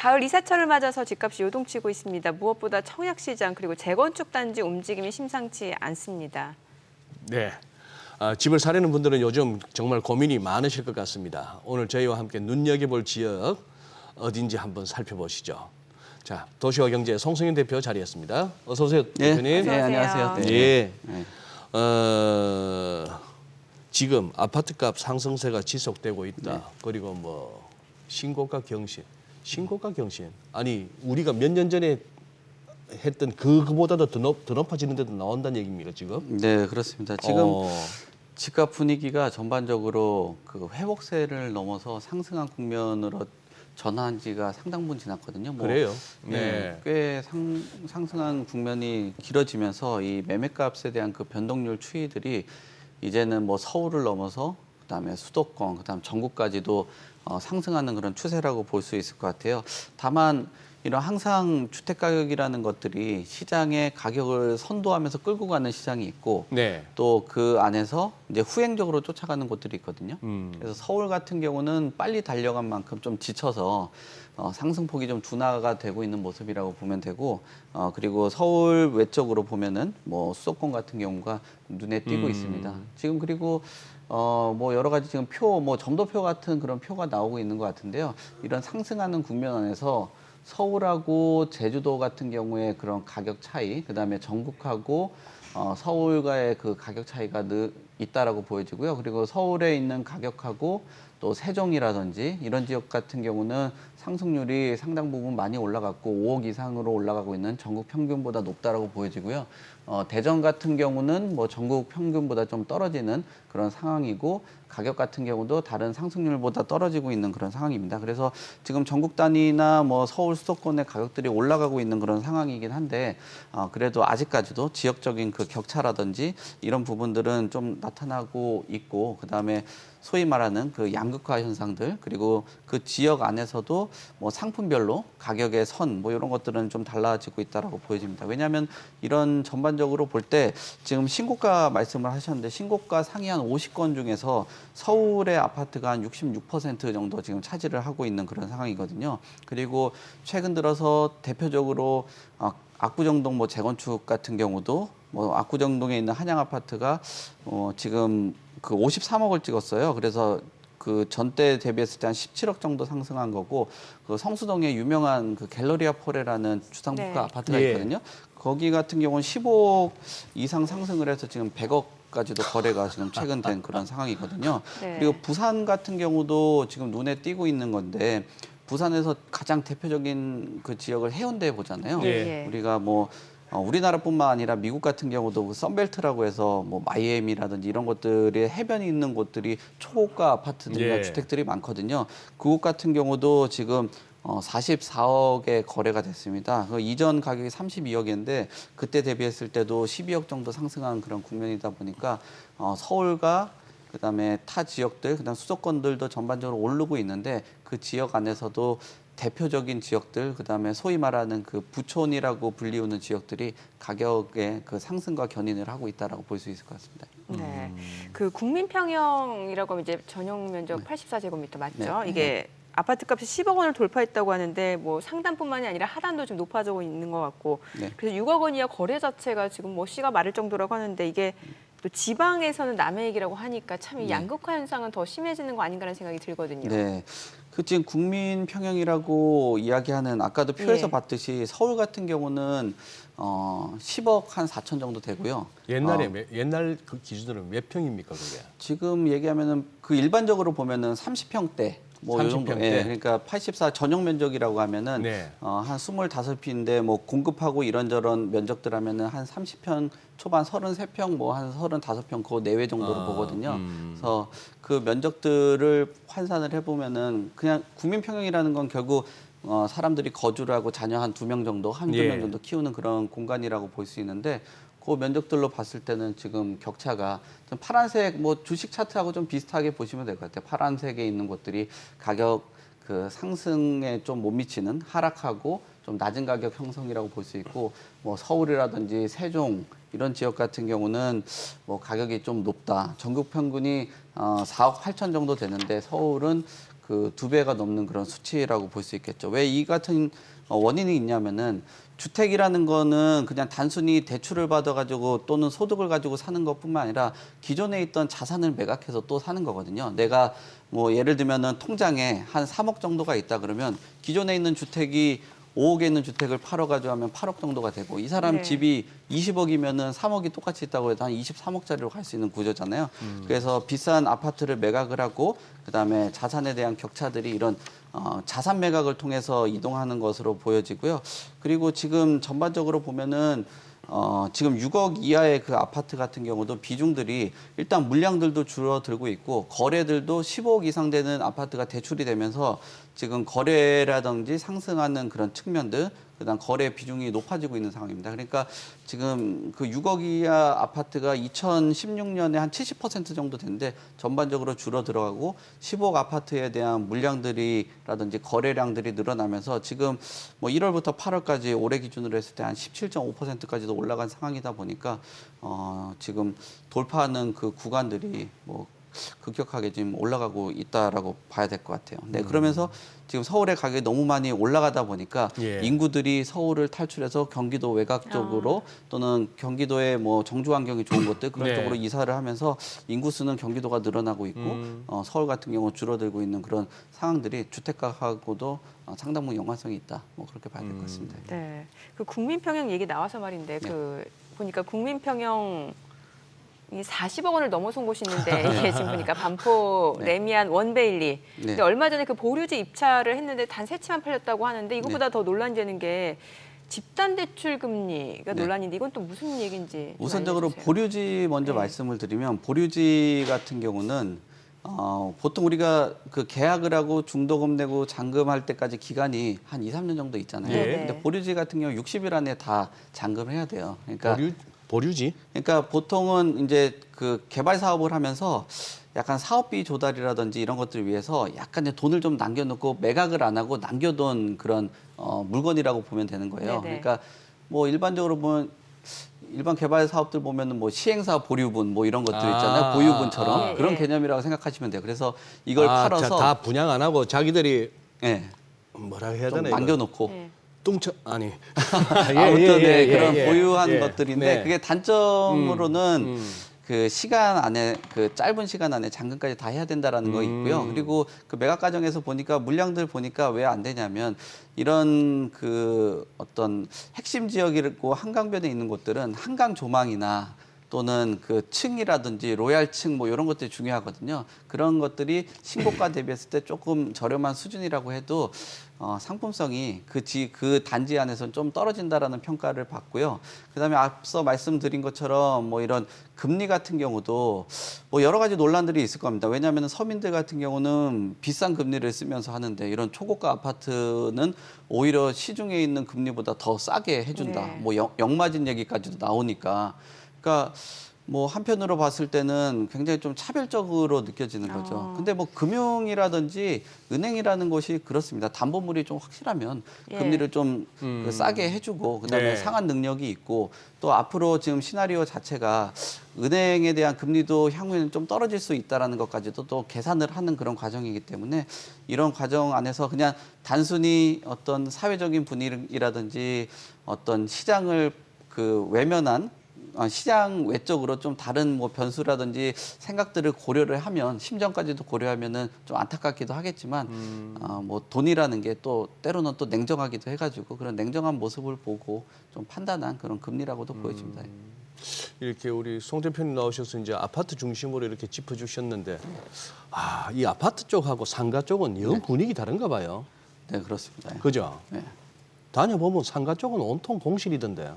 가을 이사철을 맞아서 집값이 요동치고 있습니다. 무엇보다 청약시장 그리고 재건축 단지 움직임이 심상치 않습니다. 네. 집을 사려는 분들은 요즘 정말 고민이 많으실 것 같습니다. 오늘 저희와 함께 눈여겨볼 지역 어딘지 한번 살펴보시죠. 자, 도시와 경제 송승윤 대표 자리했습니다. 어서 오세요, 대표님. 어서 오세요. 안녕하세요. 네. 예. 네. 지금 아파트값 상승세가 지속되고 있다. 그리고 뭐 신고가 경신. 아니 우리가 몇 년 전에 했던 그거보다도 더 높아지는 데도 나온다는 얘기입니까 지금? 네, 그렇습니다. 지금 집값 분위기가 전반적으로 그 회복세를 넘어서 상승한 국면으로 전환한 지가 상당 부분 지났거든요. 그래요? 네. 꽤 상승한 국면이 길어지면서 이 매매값에 대한 그 변동률 추이들이 이제는 뭐 서울을 넘어서 그다음에 수도권, 그다음 전국까지도 상승하는 그런 추세라고 볼 수 있을 것 같아요. 다만 이런 항상 주택 가격이라는 것들이 시장의 가격을 선도하면서 끌고 가는 시장이 있고 네. 또 그 안에서 이제 후행적으로 쫓아가는 곳들이 있거든요. 그래서 서울 같은 경우는 빨리 달려간 만큼 좀 지쳐서 상승폭이 좀 둔화가 되고 있는 모습이라고 보면 되고 그리고 서울 외적으로 보면은 뭐 수도권 같은 경우가 눈에 띄고 있습니다. 지금 그리고 뭐 여러 가지 지금 뭐 점도표 같은 그런 표가 나오고 있는 것 같은데요. 이런 상승하는 국면 안에서 서울하고 제주도 같은 경우에 그런 가격 차이, 그다음에 전국하고 서울과의 그 가격 차이가 있다라고 보여지고요. 그리고 서울에 있는 가격하고 또 세종이라든지 이런 지역 같은 경우는 상승률이 상당 부분 많이 올라갔고 5억 이상으로 올라가고 있는 전국 평균보다 높다라고 보여지고요. 대전 같은 경우는 뭐 전국 평균보다 좀 떨어지는 그런 상황이고 가격 같은 경우도 다른 상승률보다 떨어지고 있는 그런 상황입니다. 그래서 지금 전국 단위나 뭐 서울 수도권의 가격들이 올라가고 있는 그런 상황이긴 한데 그래도 아직까지도 지역적인 그 격차라든지 이런 부분들은 좀 나타나고 있고 그다음에 소위 말하는 그 양극화 현상들 그리고 그 지역 안에서도 뭐 상품별로 가격의 선 뭐 이런 것들은 좀 달라지고 있다라고 보여집니다. 왜냐하면 이런 전반적으로 볼 때 지금 신고가 말씀을 하셨는데 신고가 상위 한 50건 중에서 서울의 아파트가 한 66% 정도 지금 차지를 하고 있는 그런 상황이거든요. 그리고 최근 들어서 대표적으로 압구정동 뭐 재건축 같은 경우도 뭐 압구정동에 있는 한양 아파트가 지금 그 53억을 찍었어요. 그래서 그 전때 대비했을 때 한 17억 정도 상승한 거고 그 성수동에 유명한 그 갤러리아 포레라는 주상복합 아파트가 있거든요. 거기 같은 경우는 15억 이상 상승을 해서 지금 100억까지도 거래가 지금 최근 된 그런 상황이거든요. 그리고 부산 같은 경우도 지금 눈에 띄고 있는 건데 부산에서 가장 대표적인 그 지역을 해운대 보잖아요. 우리가 뭐 우리나라뿐만 아니라 미국 같은 경우도 그 썬벨트라고 해서 뭐 마이애미라든지 이런 것들이 해변이 있는 곳들이 초고가 아파트들이나 주택들이 많거든요. 그곳 같은 경우도 지금 44억에 거래가 됐습니다. 그 이전 가격이 32억인데 그때 대비했을 때도 12억 정도 상승한 그런 국면이다 보니까 서울과 그다음에 타 지역들, 그다음 수도권들도 전반적으로 오르고 있는데 그 지역 안에서도 대표적인 지역들, 그다음에 소위 말하는 그 부촌이라고 불리우는 지역들이 가격의 그 상승과 견인을 하고 있다라고 볼 수 있을 것 같습니다. 네, 그 국민평형이라고 하면 이제 전용 면적 84제곱미터 맞죠? 이게 아파트값이 10억 원을 돌파했다고 하는데 뭐 상단뿐만이 아니라 하단도 좀 높아지고 있는 것 같고 그래서 6억 원 이하 거래 자체가 지금 뭐 씨가 마를 정도라고 하는데 이게 또 지방에서는 남의 얘기라고 하니까 참 이 양극화 현상은 더 심해지는 거 아닌가라는 생각이 들거든요. 네. 그 지금 국민 평형이라고 이야기하는 아까도 표에서 봤듯이 서울 같은 경우는 10억 한 4천 정도 되고요. 옛날 그 기준으로는 몇 평입니까 그게? 지금 얘기하면은 그 일반적으로 보면은 30평대 뭐 이 정도. 그러니까 84 전용 면적이라고 하면은 한 25평인데 뭐 공급하고 이런저런 면적들 하면은 한 30평 초반 33평 뭐 한 35평 그 내외 정도로 보거든요. 그래서 그 면적들을 환산을 해보면은 그냥 국민평형이라는 건 결국 사람들이 거주를 하고 자녀 한 2명 정도, 한두 명 정도 키우는 그런 공간이라고 볼 수 있는데 그 면적들로 봤을 때는 지금 격차가 좀 파란색 뭐 주식 차트하고 좀 비슷하게 보시면 될 것 같아요. 파란색에 있는 곳들이 가격 그 상승에 좀 못 미치는 하락하고 좀 낮은 가격 형성이라고 볼 수 있고 뭐 서울이라든지 세종 이런 지역 같은 경우는 뭐 가격이 좀 높다. 전국 평균이 4억 8천 정도 되는데 서울은 그 2배가 넘는 그런 수치라고 볼 수 있겠죠. 왜 이 같은 원인이 있냐면은 주택이라는 거는 그냥 단순히 대출을 받아가지고 또는 소득을 가지고 사는 것뿐만 아니라 기존에 있던 자산을 매각해서 또 사는 거거든요. 내가 뭐 예를 들면은 통장에 한 3억 정도가 있다 그러면 기존에 있는 주택이 5억에 있는 주택을 팔아가지고 하면 8억 정도가 되고 이 사람 네. 집이 20억이면은 3억이 똑같이 있다고 해도 한 23억짜리로 갈 수 있는 구조잖아요. 그래서 비싼 아파트를 매각을 하고 그다음에 자산에 대한 격차들이 이런 자산 매각을 통해서 이동하는 것으로 보여지고요. 그리고 지금 전반적으로 보면은 지금 6억 이하의 그 아파트 같은 경우도 비중들이 일단 물량들도 줄어들고 있고 거래들도 15억 이상 되는 아파트가 대출이 되면서 지금 거래라든지 상승하는 그런 측면들 그다음 거래 비중이 높아지고 있는 상황입니다. 그러니까 지금 그 6억 이하 아파트가 2016년에 한 70% 정도 됐는데 전반적으로 줄어들어가고 15억 아파트에 대한 물량들이라든지 거래량들이 늘어나면서 지금 뭐 1월부터 8월까지 올해 기준으로 했을 때 한 17.5%까지도 올라간 상황이다 보니까 지금 돌파하는 그 구간들이 뭐 급격하게 지금 올라가고 있다라고 봐야 될 것 같아요. 네, 그러면서 지금 서울의 가격이 너무 많이 올라가다 보니까 예. 인구들이 서울을 탈출해서 경기도 외곽 쪽으로 또는 경기도의 뭐 정주 환경이 좋은 곳들 그런 네. 쪽으로 이사를 하면서 인구수는 경기도가 늘어나고 있고 서울 같은 경우 줄어들고 있는 그런 상황들이 주택가하고도 상당 부분 연관성이 있다. 뭐 그렇게 봐야 될 것 같습니다. 네. 그 국민평형 얘기 나와서 말인데 그 보니까 국민평형 이 40억 원을 넘어선 곳이 있는데 이게 지금 보니까 반포 네. 레미안 원베일리. 네. 근데 얼마 전에 그 보류지 입찰을 했는데 단 3채만 팔렸다고 하는데 이것보다 더 논란되는 게 집단 대출 금리가 네. 논란인데 이건 또 무슨 얘기인지 좀 우선적으로 알려주세요. 보류지 먼저 네. 말씀을 드리면 보류지 같은 경우는 보통 우리가 그 계약을 하고 중도금 내고 잔금할 때까지 기간이 한 2, 3년 정도 있잖아요. 예. 근데 보류지 같은 경우 60일 안에 다 잔금을 해야 돼요. 그러니까 보류지? 그러니까 보통은 이제 그 개발 사업을 하면서 약간 사업비 조달이라든지 이런 것들을 위해서 약간 돈을 좀 남겨놓고 매각을 안 하고 남겨둔 그런 물건이라고 보면 되는 거예요. 네네. 그러니까 뭐 일반적으로 보면 일반 개발 사업들 보면은 뭐 시행사 보류분 뭐 이런 것들 있잖아요. 보유분처럼 그런 예. 개념이라고 생각하시면 돼요. 그래서 이걸 자, 팔아서 다 분양 안 하고 자기들이 예, 뭐라 해야 좀 되나 이거? 남겨놓고 네. 뚱쳐 아니 아무튼 네, 그런 보유한 예. 것들인데 네. 그게 단점으로는 그 시간 안에 그 짧은 시간 안에 잔금까지 다 해야 된다라는 거 있고요. 그리고 그 매각 과정에서 보니까 물량들 보니까 왜 안 되냐면 이런 그 어떤 핵심 지역이고 한강변에 있는 곳들은 한강 조망이나 또는 그 층이라든지 로얄층 뭐 이런 것들이 중요하거든요. 그런 것들이 신고가 대비했을 때 조금 저렴한 수준이라고 해도 상품성이 그 단지 안에서는 좀 떨어진다라는 평가를 받고요. 그다음에 앞서 말씀드린 것처럼 뭐 이런 금리 같은 경우도 뭐 여러 가지 논란들이 있을 겁니다. 왜냐하면 서민들 같은 경우는 비싼 금리를 쓰면서 하는데 이런 초고가 아파트는 오히려 시중에 있는 금리보다 더 싸게 해준다. 네. 뭐 역마진 얘기까지도 나오니까. 그러니까 뭐 한편으로 봤을 때는 굉장히 좀 차별적으로 느껴지는 거죠. 근데 뭐 금융이라든지 은행이라는 것이 그렇습니다. 담보물이 좀 확실하면 예. 금리를 좀 그 싸게 해주고 그다음에 네. 상환 능력이 있고 또 앞으로 지금 시나리오 자체가 은행에 대한 금리도 향후에는 좀 떨어질 수 있다라는 것까지도 또 계산을 하는 그런 과정이기 때문에 이런 과정 안에서 그냥 단순히 어떤 사회적인 분위기라든지 어떤 시장을 그 외면한 시장 외적으로 좀 다른 뭐 변수라든지 생각들을 고려를 하면 심정까지도 고려하면은 좀 안타깝기도 하겠지만 뭐 돈이라는 게 또 때로는 또 냉정하기도 해가지고 그런 냉정한 모습을 보고 좀 판단한 그런 금리라고도 보여집니다. 이렇게 우리 송 대표님 나오셔서 이제 아파트 중심으로 이렇게 짚어주셨는데 이 아파트 쪽하고 상가 쪽은 영 분위기 다른가 봐요. 네, 그렇습니다. 그죠? 네. 다녀보면 상가 쪽은 온통 공실이던데요.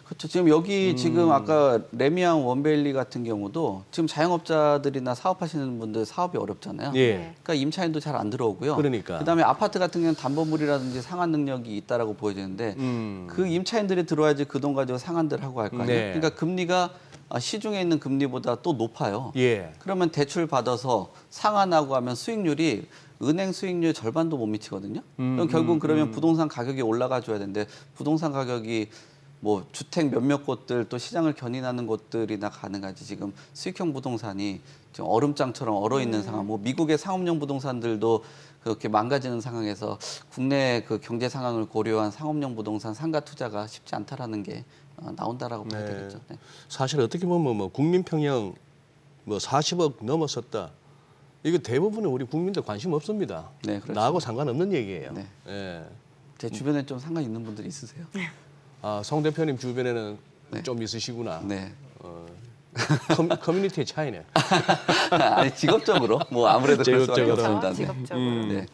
그렇죠. 지금 여기 지금 아까 레미안 원베일리 같은 경우도 지금 자영업자들이나 사업하시는 분들 사업이 어렵잖아요. 예. 그러니까 임차인도 잘 안 들어오고요. 그러니까. 그다음에 아파트 같은 경우는 담보물이라든지 상환 능력이 있다라고 보여지는데 그 임차인들이 들어와야지 그 돈 가지고 상환들 하고 할 거 아니에요. 네. 그러니까 금리가 시중에 있는 금리보다 또 높아요. 예. 그러면 대출 받아서 상환하고 하면 수익률이 은행 수익률 절반도 못 미치거든요. 그럼 결국 그러면 부동산 가격이 올라가 줘야 되는데 부동산 가격이 뭐 주택 몇몇 곳들 또 시장을 견인하는 곳들이나 가능하지 지금 수익형 부동산이 지금 얼음장처럼 얼어 있는 상황. 뭐 미국의 상업용 부동산들도 그렇게 망가지는 상황에서 국내 그 경제 상황을 고려한 상업용 부동산 상가 투자가 쉽지 않다라는 게 나온다라고 봐야 되겠죠. 네. 사실 어떻게 보면 뭐 국민평형 뭐 40억 넘었었다. 이거 대부분은 우리 국민들 관심 없습니다. 네, 그렇죠. 나하고 상관없는 얘기예요. 네. 예. 제 주변에 좀 상관 있는 분들이 있으세요? 아, 송 대표님 주변에는 네. 좀 있으시구나. 네. 커뮤니티의 차이네. 아니 직업적으로 뭐 아무래도 그럴 수밖에 직업적으로. 없습니다. 네. 직업적으로. 네.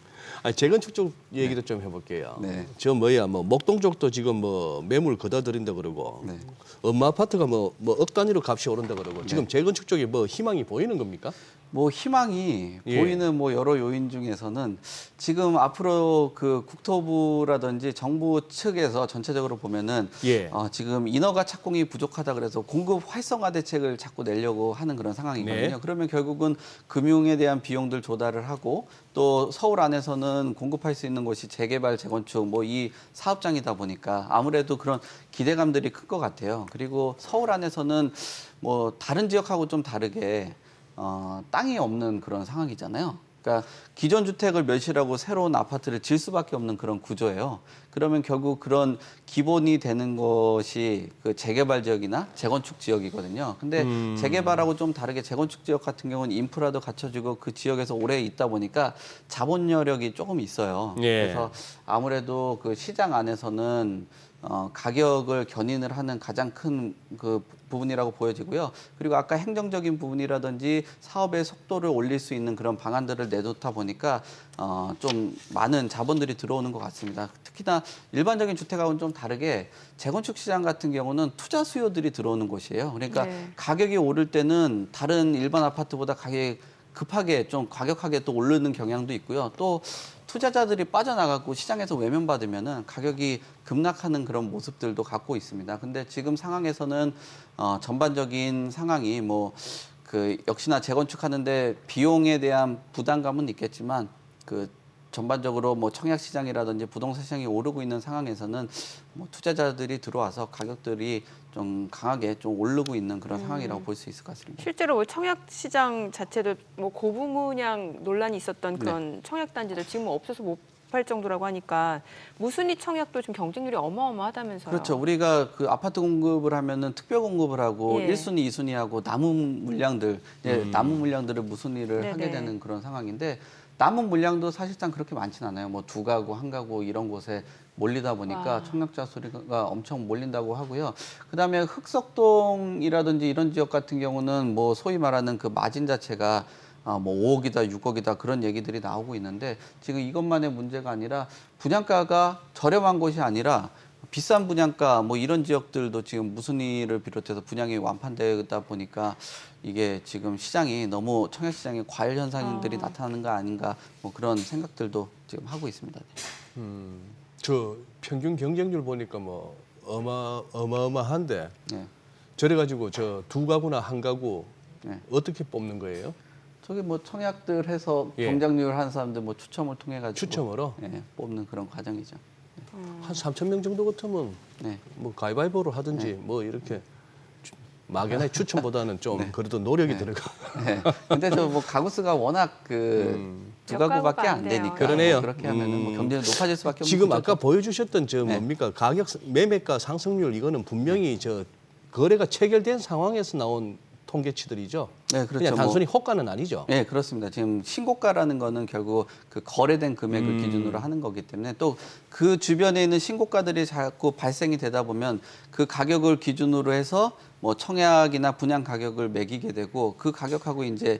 아니, 재건축 쪽 얘기도 좀 해볼게요. 네. 저 뭐야, 뭐 목동 쪽도 지금 뭐 매물 거둬들인다 그러고, 네. 엄마 아파트가 뭐 억 단위로 값이 오른다 그러고, 지금 재건축 쪽에 뭐 희망이 보이는 겁니까? 뭐 희망이 예. 보이는 뭐 여러 요인 중에서는 지금 앞으로 그 국토부라든지 정부 측에서 전체적으로 보면은 예. 지금 인허가 착공이 부족하다 그래서 공급 활성화 대책을 자꾸 내려고 하는 그런 상황이거든요. 네. 그러면 결국은 금융에 대한 비용들 조달을 하고 또 서울 안에서는 공급할 수 있는 곳이 재개발, 재건축 뭐 이 사업장이다 보니까 아무래도 그런 기대감들이 큰 것 같아요. 그리고 서울 안에서는 뭐 다른 지역하고 좀 다르게 땅이 없는 그런 상황이잖아요. 그러니까 기존 주택을 멸실하고 새로운 아파트를 질 수밖에 없는 그런 구조예요. 그러면 결국 그런 기본이 되는 것이 그 재개발 지역이나 재건축 지역이거든요. 근데 재개발하고 좀 다르게 재건축 지역 같은 경우는 인프라도 갖춰지고 그 지역에서 오래 있다 보니까 자본 여력이 조금 있어요. 예. 그래서 아무래도 그 시장 안에서는 가격을 견인을 하는 가장 큰 그 부분이라고 보여지고요. 그리고 아까 행정적인 부분이라든지 사업의 속도를 올릴 수 있는 그런 방안들을 내놓다 보니까 좀 많은 자본들이 들어오는 것 같습니다. 특히나 일반적인 주택하고는 좀 다르게 재건축 시장 같은 경우는 투자 수요들이 들어오는 곳이에요. 그러니까 네. 가격이 오를 때는 다른 일반 아파트보다 가격이 급하게 좀 과격하게 또 오르는 경향도 있고요. 또 투자자들이 빠져나가고 시장에서 외면받으면은 가격이 급락하는 그런 모습들도 갖고 있습니다. 근데 지금 상황에서는 전반적인 상황이 뭐 그 역시나 재건축하는데 비용에 대한 부담감은 있겠지만 그 전반적으로 뭐 청약 시장이라든지 부동산 시장이 오르고 있는 상황에서는 뭐 투자자들이 들어와서 가격들이 좀 강하게 좀 오르고 있는 그런 상황이라고 볼 수 있을 것 같습니다. 실제로 뭐 청약 시장 자체도 뭐 고분양 논란이 있었던 그런 청약 단지들 지금 뭐 없어서 못 팔 정도라고 하니까 무순위 청약도 지금 경쟁률이 어마어마하다면서요. 그렇죠. 우리가 그 아파트 공급을 하면은 특별 공급을 하고 예. 1순위, 2순위하고 남은 물량들, 남은 물량들을 무순위를 네네. 하게 되는 그런 상황인데 남은 물량도 사실상 그렇게 많지는 않아요. 뭐 2가구, 1가구 이런 곳에 몰리다 보니까 와. 청약자 수가 엄청 몰린다고 하고요. 그다음에 흑석동이라든지 이런 지역 같은 경우는 뭐 소위 말하는 그 마진 자체가 뭐 5억이다, 6억이다 그런 얘기들이 나오고 있는데 지금 이것만의 문제가 아니라 분양가가 저렴한 곳이 아니라 비싼 분양가 뭐 이런 지역들도 지금 무순위를 비롯해서 분양이 완판되다 보니까 이게 지금 시장이 너무 청약 시장에 과열 현상들이 나타나는 거 아닌가 뭐 그런 생각들도 지금 하고 있습니다. 저 평균 경쟁률 보니까 뭐 어마어마한데 네. 저래가지고 저 2가구나 1가구 네. 어떻게 뽑는 거예요? 저기 뭐 청약들 해서 예. 경쟁률 하는 사람들 뭐 추첨을 통해 가지고 추첨으로? 뽑는 그런 과정이죠. 한 3,000명 정도 같으면 네. 뭐 가위바위보로 하든지 뭐 이렇게 막연하게 추첨보다는 좀 그래도 노력이 들어가. 네. 근데 저 뭐 가구 수가 워낙 그 두 몇 가구밖에 가구가 안 안 돼요. 되니까 그러네요. 뭐 그렇게 하면은 뭐 경제는 높아질 수밖에 없는 지금 구조죠. 아까 보여주셨던 저 네. 뭡니까 가격 매매가 상승률 이거는 분명히 저 거래가 체결된 상황에서 나온 통계치들이죠. 네, 그렇죠. 그냥 단순히 호가는 아니죠. 네, 그렇습니다. 지금 신고가라는 거는 결국 그 거래된 금액을 기준으로 하는 거기 때문에 또 그 주변에 있는 신고가들이 자꾸 발생이 되다 보면 그 가격을 기준으로 해서 뭐 청약이나 분양 가격을 매기게 되고 그 가격하고 이제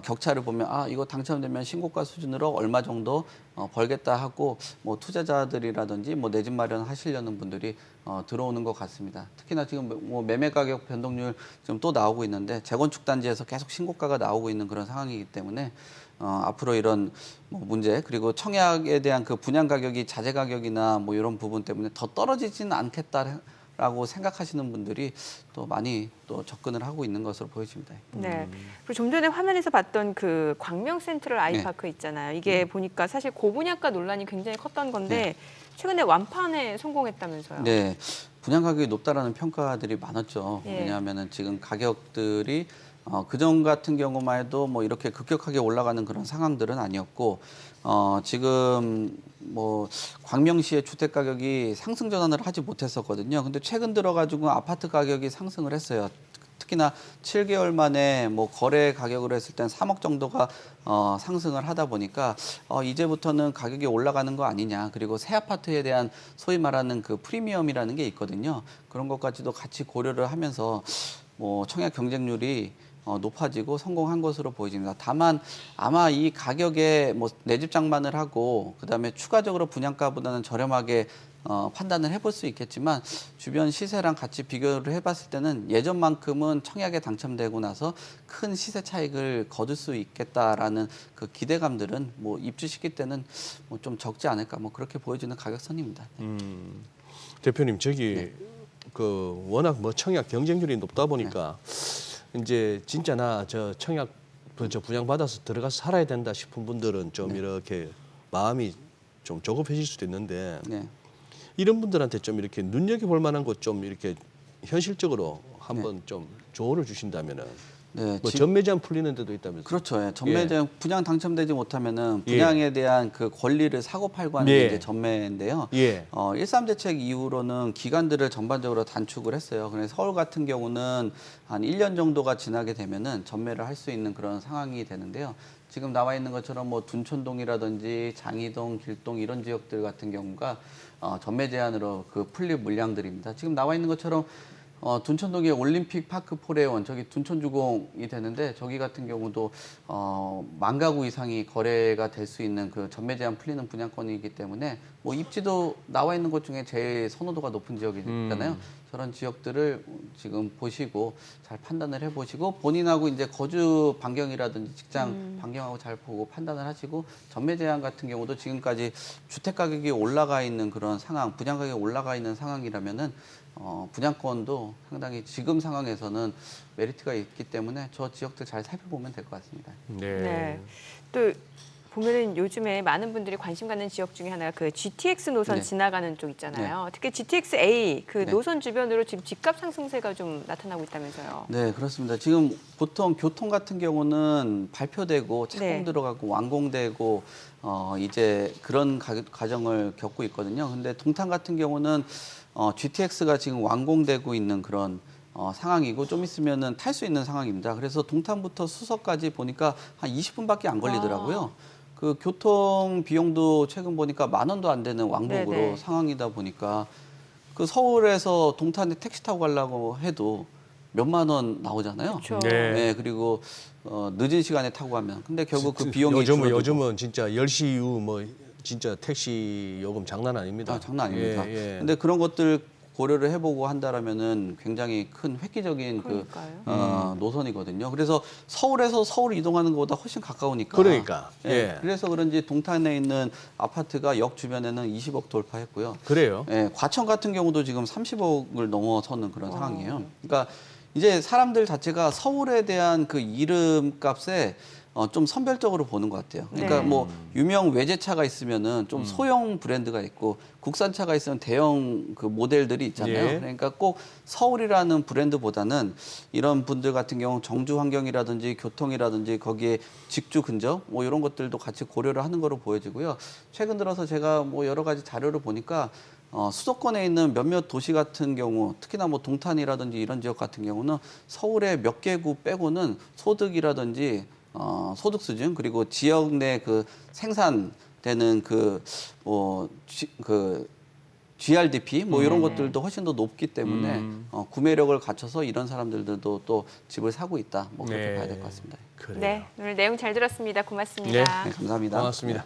격차를 보면 이거 당첨되면 신고가 수준으로 얼마 정도 벌겠다 하고 뭐 투자자들이라든지 뭐 내 집 마련하시려는 분들이 들어오는 것 같습니다. 특히나 지금 뭐 매매 가격 변동률 지금 또 나오고 있는데 재건축 단지에서 계속 신고가가 나오고 있는 그런 상황이기 때문에 앞으로 이런 뭐 문제 그리고 청약에 대한 그 분양 가격이 자재 가격이나 뭐 이런 부분 때문에 더 떨어지지는 않겠다라고 생각하시는 분들이 또 많이 또 접근을 하고 있는 것으로 보여집니다. 네. 그리고 좀 전에 화면에서 봤던 그 광명 센트럴 아이파크 있잖아요. 이게 보니까 사실 고분양가 논란이 굉장히 컸던 건데 최근에 완판에 성공했다면서요. 네. 분양 가격이 높다라는 평가들이 많았죠. 예. 왜냐하면은 지금 가격들이 그전 같은 경우만 해도 뭐 이렇게 급격하게 올라가는 그런 상황들은 아니었고 지금 뭐 광명시의 주택 가격이 상승 전환을 하지 못했었거든요. 근데 최근 들어 가지고 아파트 가격이 상승을 했어요. 특히나 7개월 만에 뭐 거래 가격으로 했을 땐 3억 정도가 상승을 하다 보니까 이제부터는 가격이 올라가는 거 아니냐. 그리고 새 아파트에 대한 소위 말하는 그 프리미엄이라는 게 있거든요. 그런 것까지도 같이 고려를 하면서 뭐 청약 경쟁률이 높아지고 성공한 것으로 보여집니다. 다만 아마 이 가격에 뭐 내 집 장만을 하고 그다음에 추가적으로 분양가보다는 저렴하게 판단을 해볼 수 있겠지만 주변 시세랑 같이 비교를 해봤을 때는 예전만큼은 청약에 당첨되고 나서 큰 시세 차익을 거둘 수 있겠다라는 그 기대감들은 뭐 입주 시기 때는 뭐 좀 적지 않을까 뭐 그렇게 보여지는 가격선입니다. 대표님 저기 그 워낙 뭐 청약 경쟁률이 높다 보니까 이제 진짜 나 저 청약 저 분양 받아서 들어가서 살아야 된다 싶은 분들은 좀 이렇게 마음이 좀 조급해질 수도 있는데 네. 이런 분들한테 좀 이렇게 눈여겨볼 만한 것 좀 이렇게 현실적으로 한번 좀 조언을 주신다면은 네, 뭐 전매 제한 풀리는 데도 있다면서요? 그렇죠. 예, 전매 제한 분양 당첨되지 못하면은 예. 분양에 대한 그 권리를 사고 팔고 하는 예. 게 이제 전매인데요. 예. 13 대책 이후로는 기간들을 전반적으로 단축을 했어요. 그래서 서울 같은 경우는 한 1년 정도가 지나게 되면은 전매를 할 수 있는 그런 상황이 되는데요. 지금 나와 있는 것처럼 뭐 둔촌동이라든지 장이동, 길동 이런 지역들 같은 경우가 전매 제한으로 그 풀릴 물량들입니다. 지금 나와 있는 것처럼 둔촌동의 올림픽 파크 포레원 저기 둔촌주공이 되는데 저기 같은 경우도 10,000가구 이상이 거래가 될 수 있는 그 전매 제한 풀리는 분양권이기 때문에 뭐 입지도 나와 있는 곳 중에 제일 선호도가 높은 지역이잖아요. 저런 지역들을 지금 보시고 잘 판단을 해보시고 본인하고 이제 거주 반경이라든지 직장 반경하고 잘 보고 판단을 하시고 전매 제한 같은 경우도 지금까지 주택 가격이 올라가 있는 그런 상황, 분양 가격이 올라가 있는 상황이라면은 분양권도 상당히 지금 상황에서는 메리트가 있기 때문에 저 지역들 잘 살펴보면 될 것 같습니다. 네. 또 보면은 요즘에 많은 분들이 관심 갖는 지역 중에 하나가 그 GTX 노선 네. 지나가는 쪽 있잖아요. 특히 GTX-A 그 네. 노선 주변으로 지금 집값 상승세가 좀 나타나고 있다면서요. 네, 그렇습니다. 지금 보통 교통 같은 경우는 발표되고 착공 네. 들어가고 완공되고 이제 그런 과정을 겪고 있거든요. 근데 동탄 같은 경우는 GTX가 지금 완공되고 있는 그런 상황이고 좀 있으면은 탈 수 있는 상황입니다. 그래서 동탄부터 수서까지 보니까 한 20분밖에 안 걸리더라고요. 그 교통 비용도 최근 보니까 10,000원도 안 되는 왕복으로 네네. 상황이다 보니까 그 서울에서 동탄에 택시 타고 가려고 해도 몇만 원 나오잖아요. 그렇죠. 네. 네, 그리고 늦은 시간에 타고 가면 근데 결국 그 비용이 요즘은 진짜 10시 이후 뭐 진짜 택시 요금 장난 아닙니다. 장난 아닙니다. 예, 예. 근데 그런 것들 고려를 해보고 한다라면은 굉장히 큰 획기적인 그러니까요. 노선이거든요. 그래서 서울에서 서울 이동하는 것보다 훨씬 가까우니까. 그러니까. 예. 예. 그래서 그런지 동탄에 있는 아파트가 역 주변에는 20억 돌파했고요. 그래요. 예, 과천 같은 경우도 지금 30억을 넘어서는 그런 상황이에요. 그러니까 이제 사람들 자체가 서울에 대한 그 이름값에 좀 선별적으로 보는 것 같아요. 그러니까 네. 뭐 유명 외제차가 있으면은 좀 소형 브랜드가 있고 국산차가 있으면 대형 그 모델들이 있잖아요. 예. 그러니까 꼭 서울이라는 브랜드보다는 이런 분들 같은 경우 정주 환경이라든지 교통이라든지 거기에 직주 근접 뭐 이런 것들도 같이 고려를 하는 거로 보여지고요. 최근 들어서 제가 뭐 여러 가지 자료를 보니까 수도권에 있는 몇몇 도시 같은 경우 특히나 뭐 동탄이라든지 이런 지역 같은 경우는 서울의 몇 개구 빼고는 소득이라든지 소득 수준 그리고 지역 내 그 생산되는 그 GRDP 뭐 이런 것들도 훨씬 더 높기 때문에 구매력을 갖춰서 이런 사람들도 또 집을 사고 있다. 뭐 그렇게 네. 봐야 될 것 같습니다. 그래요. 네, 오늘 내용 잘 들었습니다. 고맙습니다. 네, 감사합니다. 고맙습니다.